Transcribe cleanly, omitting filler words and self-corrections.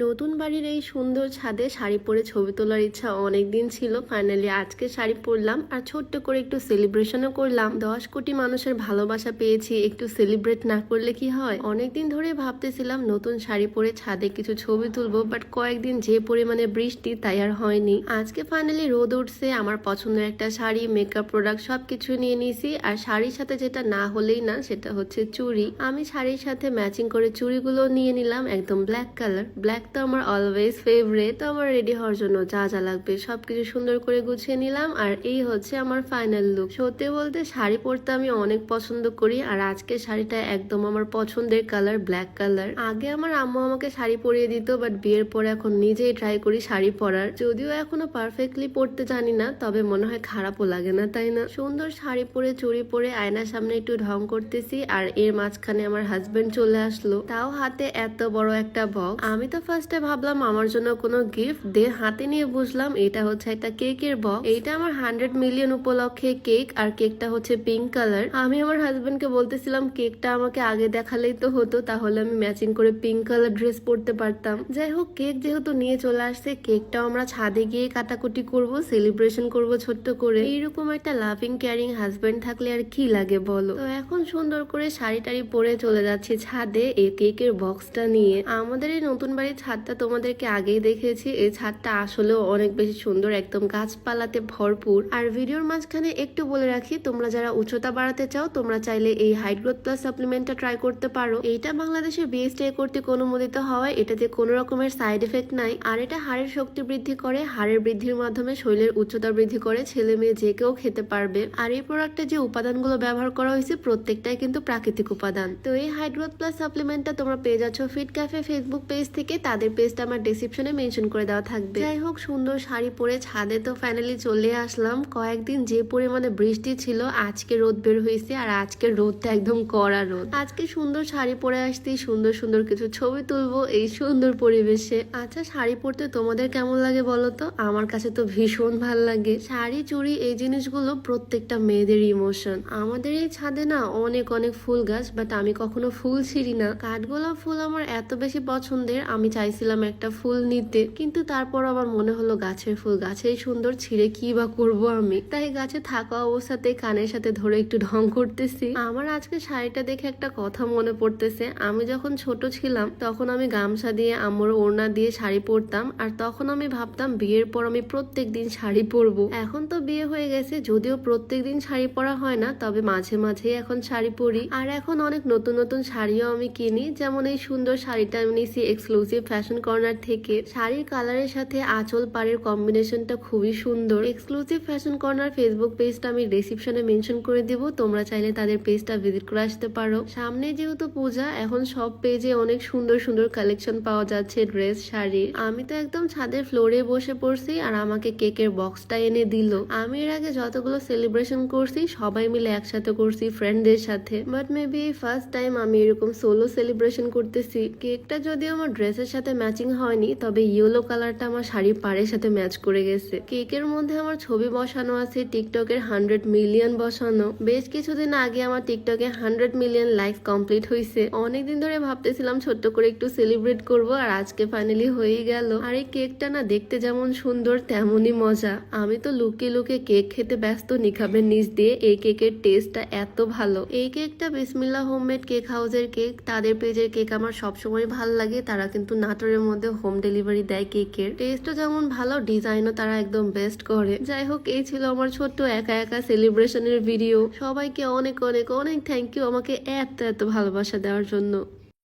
নতুন বাড়ির এই সুন্দর ছাদে শাড়ি পরে ছবি তোলার ইচ্ছা অনেকদিন ছিল। ফাইনালি আজকে শাড়ি পরলাম আর ছোট্ট করে একটু সেলিব্রেশনও করলাম। 10 কোটি মানুষের ভালোবাসা পেয়েছি, একটু সেলিব্রেট না করলে কি হয়। অনেকদিন ধরে ভাবতেছিলাম নতুন শাড়ি পরে ছাদে কিছু ছবি তুলবো, বাট কয়েকদিন যে পরিমাণে বৃষ্টি তাই আর হয়নি। আজকে ফাইনালি রোদ উঠছে, আমার পছন্দের একটা শাড়ি, মেকআপ প্রোডাক্ট সবকিছু নিয়ে নিয়েছি। আর শাড়ির সাথে যেটা না হলেই না সেটা হচ্ছে চুড়ি। আমি শাড়ির সাথে ম্যাচিং করে চুড়িগুলো নিয়ে নিলাম, একদম ব্ল্যাক কালার। ব্ল্যাক তো আমার অলওয়েজ ফেভারিট। তো আমার রেডি হওয়ার জন্য যা যা লাগবে সবকিছু সুন্দর করে গুছিয়ে নিলাম, আর এই হচ্ছে আমার ফাইনাল লুক। সত্যি বলতে শাড়ি পরতে আমি অনেক পছন্দ করি, আর আজকে শাড়িটা একদম আমার পছন্দের কালার, ব্ল্যাক কালার। আগে আমার আম্মু আমাকে শাড়ি পরিয়ে দিত, বাট বিয়ের পরে এখন নিজেই ট্রাই করি শাড়ি পরার। যদিও এখনো পারফেক্টলি পরতে জানি না, তবে মনে হয় খারাপও লাগে না, তাই না? সুন্দর শাড়ি পরে চুড়ি পরে আয়নার সামনে একটু ঢং করতেছি, আর এর মাঝখানে আমার হাজবেন্ড চলে আসলো, তাও হাতে এত বড় একটা বক্স। আমি তো ফার্স্টে ভাবলাম আমার জন্য কোনো গিফট দে, হাতে নিয়ে বুঝলাম এটা হচ্ছে একটা কেকের বক্স। এইটা আমার 100 মিলিয়ন উপলক্ষে কেক, আর কেকটা হচ্ছে পিঙ্ক কালার। আমি আমার হাজবেন্ডকে বলতেছিলাম কেকটা আমাকে আগে দেখালেই তো হতো, তাহলে আমি ম্যাচিং করে পিঙ্ক কালার ড্রেস পরতে পারতাম। যাই হোক, কেক যেহেতু নিয়ে চলে আসছে, কেকটাও আমরা ছাদে গিয়ে কাটাকুটি করব, সেলিব্রেশন করব ছোট্ট করে। এইরকম একটা লাভিং কেয়ারিং হাজবেন্ড থাকলে আর কি লাগে বলো। তো এখন সুন্দর করে শাড়ি টাড়ি পরে চলে যাচ্ছি ছাদে এই কেকের বক্সটা নিয়ে। আমাদের এই নতুন বাড়ির ছাদটা তোমাদেরকে আগেই দেখেছি। এই ছাদটা আসলেও অনেক বেশি সুন্দর, একদম গাছপালাতে ভরপুর। আর ভিডিওর মাঝখানে একটু বলে রাখি, তোমরা যারা উচ্চতা বাড়াতে চাও তোমরা চাইলে এই হাইট গ্রোথ প্লাস সাপ্লিমেন্টটা ট্রাই করতে পারো। এইটা বাংলাদেশের বিএসটি কর্তৃক অনুমোদিত হওয়ায় এটাতে কোনো রকমের সাইড এফেক্ট নাই। আর এটা হাড়ের শক্তি বৃদ্ধি করে, হাড়ের বৃদ্ধির মাধ্যমে শরীরের উচ্চতা বৃদ্ধি করে, ছেলে মেয়ে যে কেউ খেতে পারবে। আর এই প্রোডাক্টে যে উপাদানগুলো ব্যবহার করা হয়েছে প্রত্যেকটাই কিন্তু প্রাকৃতিক উপাদান। তো এই হাইট গ্রোথ প্লাস সাপ্লিমেন্টটা তোমরা পেয়ে যাচ্ছ ফিট ক্যাফে ফেসবুক পেজ থেকে, তাদের পেজটা আমার ডেসক্রিপশনে মেনশন করে দেওয়া থাকবে। যাই হোক, সুন্দর শাড়ি পরে ছাদে তো ফাইনালি চলে আসলাম। কয়েকদিন যে পরিমাণে বৃষ্টি ছিল, আজকে রোদ বের হয়েছে, আর আজকের রোদটা একদম কড়া রোদ। আজকে সুন্দর শাড়ি পরে আসছি, সুন্দর সুন্দর কিছু ছবি তুলবো এই সুন্দর পরিবেশে। আচ্ছা, শাড়ি পরতে তোমাদের কেমন লাগে বলো তো? আমার কাছে তো ভীষণ ভাল লাগে। শাড়ি চুড়ি এই জিনিসগুলো প্রত্যেকটা মেয়েদের ইমোশন। আমাদের এই ছাদে না অনেক অনেক ফুল গাছ, বাট আমি কখনো ফুল ছিঁড়ি না। কাঠগোলাপ ফুল আমার এত বেশি পছন্দের, আমি চাইছিলাম একটা ফুল নিতে, কিন্তু তারপর আবার মনে হলো গাছের ফুল গাছেই সুন্দর, ছিঁড়ে কি বা করবো আমি। তাই গাছে থাকা অবস্থাতে কানের সাথে ধরে একটু ঢং করতেছি। আমার আজকে শাড়িটা দেখে একটা কথা মনে পড়তেছে। আমি যখন ছোট ছিলাম তখন আমি গামছা দিয়ে, আম্মুর ওড়না দিয়ে শাড়ি পরতাম, আর তখন আমি ভাবতাম বিয়ের পর আমি প্রত্যেক দিন শাড়ি পরবো। এখন তো বিয়ে হয়ে গেছে, যদিও প্রত্যেক দিন শাড়ি পরা হয় না, তবে মাঝে মাঝেই এখন শাড়ি পরি। আর এখন অনেক নতুন নতুন শাড়িও আমি কিনি, যেমন এই সুন্দর শাড়িটা আমি নিয়েছি এক্সক্লুসিভ ফ্যাশন কর্নার থেকে। শাড়ির কালারের সাথে আঁচল পাড়ের কম্বিনেশনটা খুবই সুন্দর। এক্সক্লুসিভ ফ্যাশন কর্নার ফেসবুক পেজটা আমি ডেসক্রিপশনে মেনশন করে দিব, তোমরা চাইলে তাদের পেজটা ভিজিট করে আসতে পারো। সামনে যেহেতু পূজা, এখন সব পেজে অনেক সুন্দর সুন্দর কালেকশন পাওয়া যাচ্ছে, ড্রেস, শাড়ি। আমি তো একদম ছাদের ফ্লোরে বসে পড়ছি, আর আমাকে কেকের বক্সটা এনে দিল। আমি এর আগে যতগুলো সেলিব্রেশন করছি সবাই মিলে একসাথে করছি ফ্রেন্ডদের সাথে, বাট মেবি এই ফার্স্ট টাইম আমি এরকম সোলো সেলিব্রেশন করতেছি। কেকটা যদিও আমার ড্রেসের সাথে ম্যাচিং হয়নি, তবে ইয়েলো কালারটা আমার শাড়ির পাড়ের সাথে ম্যাচ করে গেছে। কেকের মধ্যে আমার ছবি বসানো আছে, টিকটকের 100 মিলিয়ন বসানো। বেশ কিছুদিন আগে আমার টিকটকে 100 মিলিয়ন লাইকস কমপ্লিট হয়েছে। অনেকদিন ধরে ভাবতেছিলাম ছোট্ট করে একটু সেলিব্রেট করব, আর আজকে ফাইনালি হয়ে গেল। আর এই কেকটা না দেখতে যেমন সুন্দর তেমনই মজা। আমি তো লুকিয়ে লুকিয়ে কেক খেতে ব্যস্ত নিখাবের নিচ দিয়ে। এই কেকের টেস্টটা এত ভালো। এই কেকটা বিসমিল্লাহ হোমমেড কেক হাউসের কেক, তাদের পেজের কেক আমার সবসময় ভালো লাগে। তারা কিন্তু নাটোরের মধ্যে হোম ডেলিভারি দেয়। কেকের টেস্টও যেমন ভালো, ডিজাইনও তারা একদম বেস্ট করে। যাই হোক, এই ছিল আমার ছোট্ট একা একা সেলিব্রেশনের ভিডিও। সবাইকে অনেক অনেক অনেক থ্যাংক ইউ আমাকে এত এত ভালোবাসা দেওয়ার জন্য।